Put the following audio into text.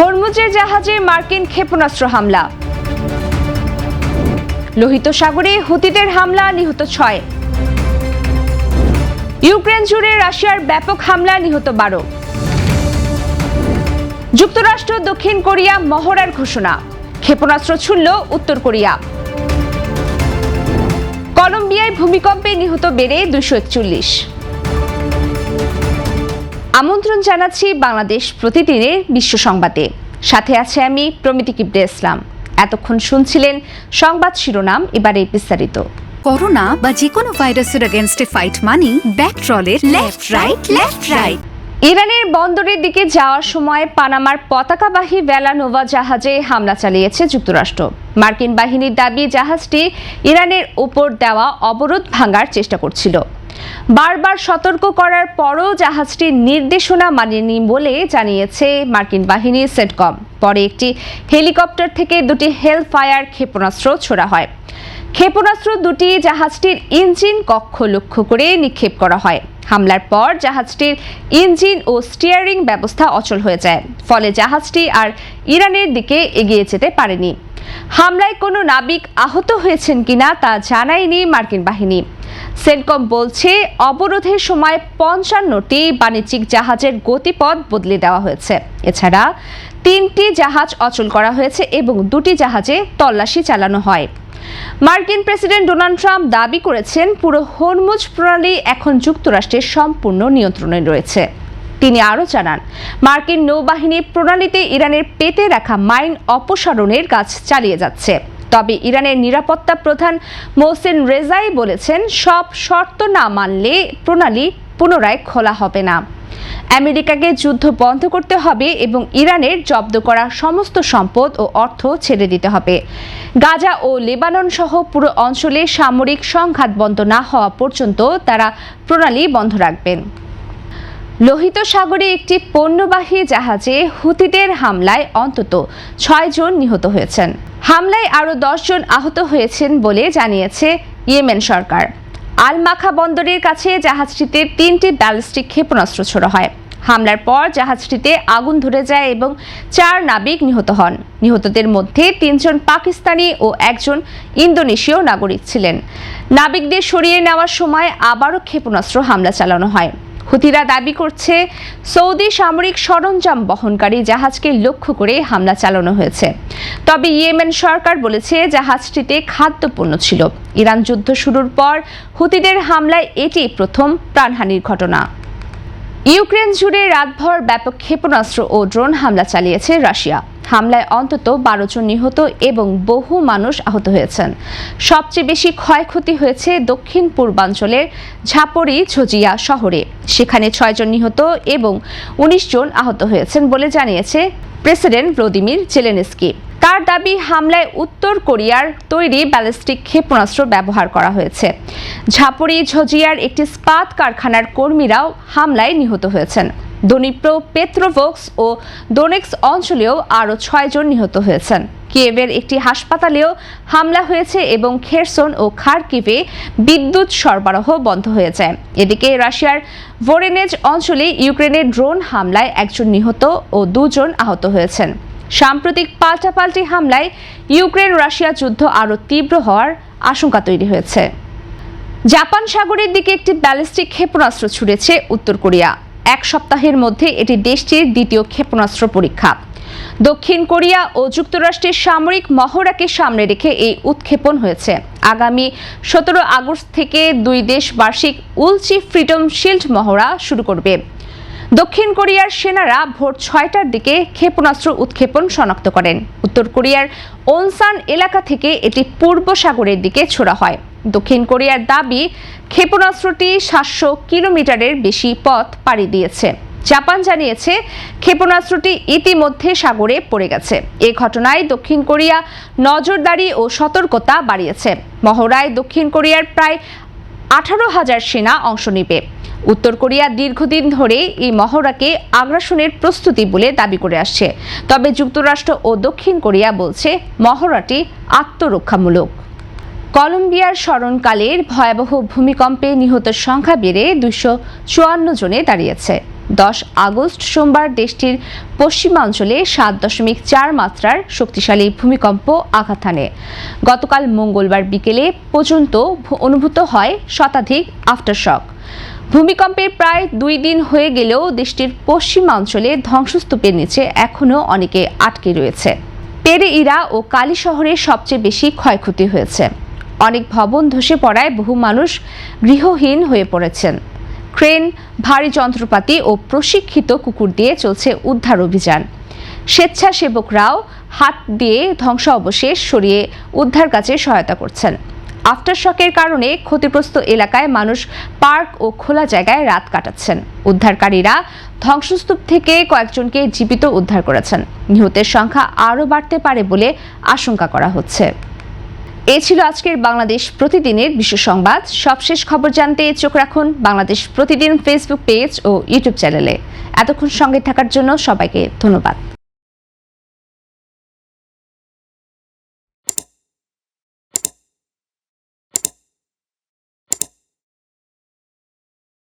হরমুজের জাহাজে মার্কিন ক্ষেপণাস্ত্র হামলা। লোহিত সাগরে হুতিদের হামলা, নিহত 6। ইউক্রেন জুড়ে রাশিয়ার ব্যাপক হামলা, নিহত 12। যুক্তরাষ্ট্র দক্ষিণ কোরিয়া মহড়ার ঘোষণা, ক্ষেপণাস্ত্র ছুড়ল উত্তর কোরিয়া। কলম্বিয়ায় ভূমিকম্পে নিহত বেড়ে 241। আমন্ত্রণ জানাচ্ছি বাংলাদেশ প্রতিদিনের বিশ্ব সংবাদে। সাথে আছে আমি প্রমিতি কিবরে ইসলাম। এতক্ষণ শুনছিলেন সংবাদ শিরোনাম, এবারে বিস্তারিত। করোনা বা যে কোনো ভাইরাসের এগেইনস্টে ফাইট মানি ব্যাকট্রলের লেফট রাইট। ইরানের বন্দরের দিকে যাওয়ার সময় পানামার পতাকাবাহী ভেলানোভা জাহাজে হামলা চালিয়েছে যুক্তরাষ্ট্র। মার্কিন বাহিনীর দাবি, জাহাজটি ইরানের উপর দেওয়া অবরোধ ভাঙার চেষ্টা করছিল। বারবার সতর্ক করার পরও জাহাজটির নির্দেশনা মানেনি বলে জানিয়েছে মার্কিন বাহিনী সেন্টকম। পরে একটি হেলিকপ্টার থেকে দুটি হেলফায়ার ক্ষেপণাস্ত্র ছোড়া হয়। ক্ষেপণাস্ত্র দুটি জাহাজটির ইঞ্জিন কক্ষ লক্ষ্য করে নিক্ষেপ করা হয়। হামলার পর জাহাজটির ইঞ্জিন ও স্টিয়ারিং ব্যবস্থা অচল হয়ে যায়, ফলে জাহাজটি আর ইরানের দিকে এগিয়ে যেতে পারেনি। হামলায় কোনো নাবিক আহত হয়েছেন কিনা তা জানায়নি মার্কিন বাহিনী। সেন্টকম বলছে, অবরোধের সময় 55টি বাণিজ্যিক জাহাজের গতিপথ বদলে দেওয়া হয়েছে। এছাড়া 3টি জাহাজ অচল করা হয়েছে এবং 2টি জাহাজে তল্লাশি চালানো হয়। মার্কিন প্রেসিডেন্ট ডোনাল্ড ট্রাম্প দাবি করেছেন, পুরো হরমুজ প্রণালী এখন যুক্তরাষ্ট্রের সম্পূর্ণ নিয়ন্ত্রণে রয়েছে। তিনি আরও জানান, মার্কিন নৌবাহিনী প্রণালীতে ইরানের পেতে রাখা মাইন অপসারণের কাজ চালিয়ে যাচ্ছে। তবে ইরানের নিরাপত্তা প্রধান মোহসেন রেজাই বলেছেন, সব শর্ত না মানলে প্রণালী পুনরায় খোলা হবে না। আমেরিকাকে যুদ্ধ বন্ধ করতে হবে এবং ইরানের জব্দ করা সমস্ত সম্পদ ও অর্থ ছেড়ে দিতে হবে। গাজা ও লেবানন সহ পুরো অঞ্চলে সামরিক সংঘাত বন্ধ না হওয়া পর্যন্ত তারা প্রণালী বন্ধ রাখবেন। লোহিত সাগরে একটি পণ্যবাহী জাহাজে হুতিদের হামলায় অন্তত 6 জন নিহত হয়েছেন। হামলায় আরও 10 জন আহত হয়েছেন বলে জানিয়েছে ইয়েমেন সরকার। আল মাখা বন্দরের কাছে জাহাজটিতে 3টি ব্যালিস্টিক ক্ষেপণাস্ত্র ছোড়া হয়। হামলার পর জাহাজটিতে আগুন ধরে যায় এবং 4 নাবিক নিহত হন। নিহতদের মধ্যে 3 জন পাকিস্তানি ও 1 জন ইন্দোনেশীয় নাগরিক ছিলেন। নাবিকদের সরিয়ে নেওয়ার সময় আবারও ক্ষেপণাস্ত্র হামলা চালানো হয়। হুতিরা দাবি করছে, সৌদি সামরিক সরঞ্জাম বহনকারী জাহাজকে লক্ষ্য করে হামলা চালানো হয়েছে। তবে ইয়েমেন সরকার বলেছে, জাহাজটিতে খাদ্যপণ্য ছিল। ইরান যুদ্ধ শুরুর পর হুতিদের হামলায় এটি প্রথম প্রাণহানির ঘটনা। ইউক্রেন জুড়ে রাতভর ব্যাপক ক্ষেপণাস্ত্র ও ড্রোন হামলা চালিয়েছে রাশিয়া। হামলায় অন্তত 12 জন নিহত এবং বহু মানুষ আহত হয়েছেন। সবচেয়ে বেশি ক্ষয়ক্ষতি হয়েছে দক্ষিণ পূর্বাঞ্চলের ঝাপরিঝিয়া শহরে। সেখানে 6 জন নিহত এবং 19 জন আহত হয়েছেন বলে জানিয়েছে প্রেসিডেন্ট ভ্লাদিমির জেলেনস্কি। তার দাবি, হামলায় উত্তর কোরিয়ার তৈরি ব্যালিস্টিক ক্ষেপণাস্ত্র ব্যবহার করা হয়েছে। ঝাপরিঝিয়ার একটি ইস্পাত কারখানার কর্মীরাও হামলায় নিহত হয়েছেন। দনিপ্রো, পেত্রোভস্ক ও দোনেক্স অঞ্চলেও আরও 6 জন নিহত হয়েছেন। কিয়েভের একটি হাসপাতালেও হামলা হয়েছে এবং খেরসন ও খারকিভে বিদ্যুৎ সরবরাহ বন্ধ হয়ে যায়। এদিকে রাশিয়ার ভোরেনেজ অঞ্চলে ইউক্রেনের ড্রোন হামলায় 1 জন নিহত ও 2 জন আহত হয়েছেন। সাম্প্রতিক পাল্টাপাল্টি হামলায় ইউক্রেন রাশিয়া যুদ্ধ আরও তীব্র হওয়ার আশঙ্কা তৈরি হয়েছে। জাপান সাগরের দিকে একটি ব্যালিস্টিক ক্ষেপণাস্ত্র ছুড়েছে উত্তর কোরিয়া। 1 সপ্তাহের মধ্যে এটি দেশটির দ্বিতীয় ক্ষেপণাস্ত্র পরীক্ষা। দক্ষিণ কোরিয়া ও যুক্তরাষ্ট্রের সামরিক মহড়াকে সামনে রেখে এই উৎক্ষেপণ হয়েছে। আগামী 17 আগস্ট থেকে 2 দেশ বার্ষিক উলচি ফ্রিডম শিল্ড মহড়া শুরু করবে। দক্ষিণ কোরিয়ার সেনারা ভোর 6টার দিকে ক্ষেপণাস্ত্র উৎক্ষেপণ শনাক্ত করেন। উত্তর কোরিয়ার ওনসান এলাকা থেকে এটি পূর্ব সাগরের দিকে ছোড়া হয়। দক্ষিণ কোরিয়ার দাবি, ক্ষেপণাস্ত্রটি 700 কিলোমিটারের বেশি পথ পাড়ি দিয়েছে। জাপান জানিয়েছে, ক্ষেপণাস্ত্রটি ইতিমধ্যে সাগরে পড়ে গেছে। এই ঘটনায় দক্ষিণ কোরিয়া নজরদারি ও সতর্কতা বাড়িয়েছে। মহড়ায় দক্ষিণ কোরিয়ার প্রায় 18,000 সেনা অংশ নেবে। উত্তর কোরিয়া দীর্ঘদিন ধরে এই মহড়াকে আগ্রাসনের প্রস্তুতি বলে দাবি করে আসছে। তবে যুক্তরাষ্ট্র ও দক্ষিণ কোরিয়া বলছে, মহড়াটি আত্মরক্ষামূলক। কলম্বিয়ার স্মরণকালের ভয়াবহ ভূমিকম্পে নিহতের সংখ্যা বেড়ে 254 জনে দাঁড়িয়েছে। 10 আগস্ট সোমবার দেশটির পশ্চিমাঞ্চলে 7.4 মাত্রার শক্তিশালী ভূমিকম্প আঘাত হানে। গতকাল মঙ্গলবার বিকেলে পর্যন্ত অনুভূত হয় শতাধিক আফটারশক। ভূমিকম্পের প্রায় 2 দিন হয়ে গেলেও দেশটির পশ্চিমাঞ্চলে ধ্বংসস্তূপের নিচে এখনও অনেকে আটকে রয়েছে। পেরেইরা ও কালি শহরে সবচেয়ে বেশি ক্ষয়ক্ষতি হয়েছে। অনেক ভবন ধসে পড়ায় বহু মানুষ গৃহহীন হয়ে পড়েছেন। ক্রেন, ভারী যন্ত্রপাতি ও প্রশিক্ষিত কুকুর দিয়ে চলছে উদ্ধার অভিযান। স্বেচ্ছাসেবকরাও হাত দিয়ে ধ্বংসাবশেষ সরিয়ে উদ্ধার কাজে সহায়তা করছেন। আফটারশকের কারণে ক্ষতিগ্রস্ত এলাকায় মানুষ পার্ক ও খোলা জায়গায় রাত কাটাচ্ছেন। উদ্ধারকারীরা ধ্বংসস্তূপ থেকে কয়েকজনকে জীবিত উদ্ধার করেছেন। নিহতের সংখ্যা আরও বাড়তে পারে বলে আশঙ্কা করা হচ্ছে। এই ছিল আজকের বাংলাদেশ প্রতিদিনের বিশেষ সংবাদ। সবশেষ খবর জানতে চোখ রাখুন বাংলাদেশ প্রতিদিন ফেসবুক পেজ ও ইউটিউব চ্যানেলে। এতক্ষণ সঙ্গে থাকার জন্য সবাইকে ধন্যবাদ।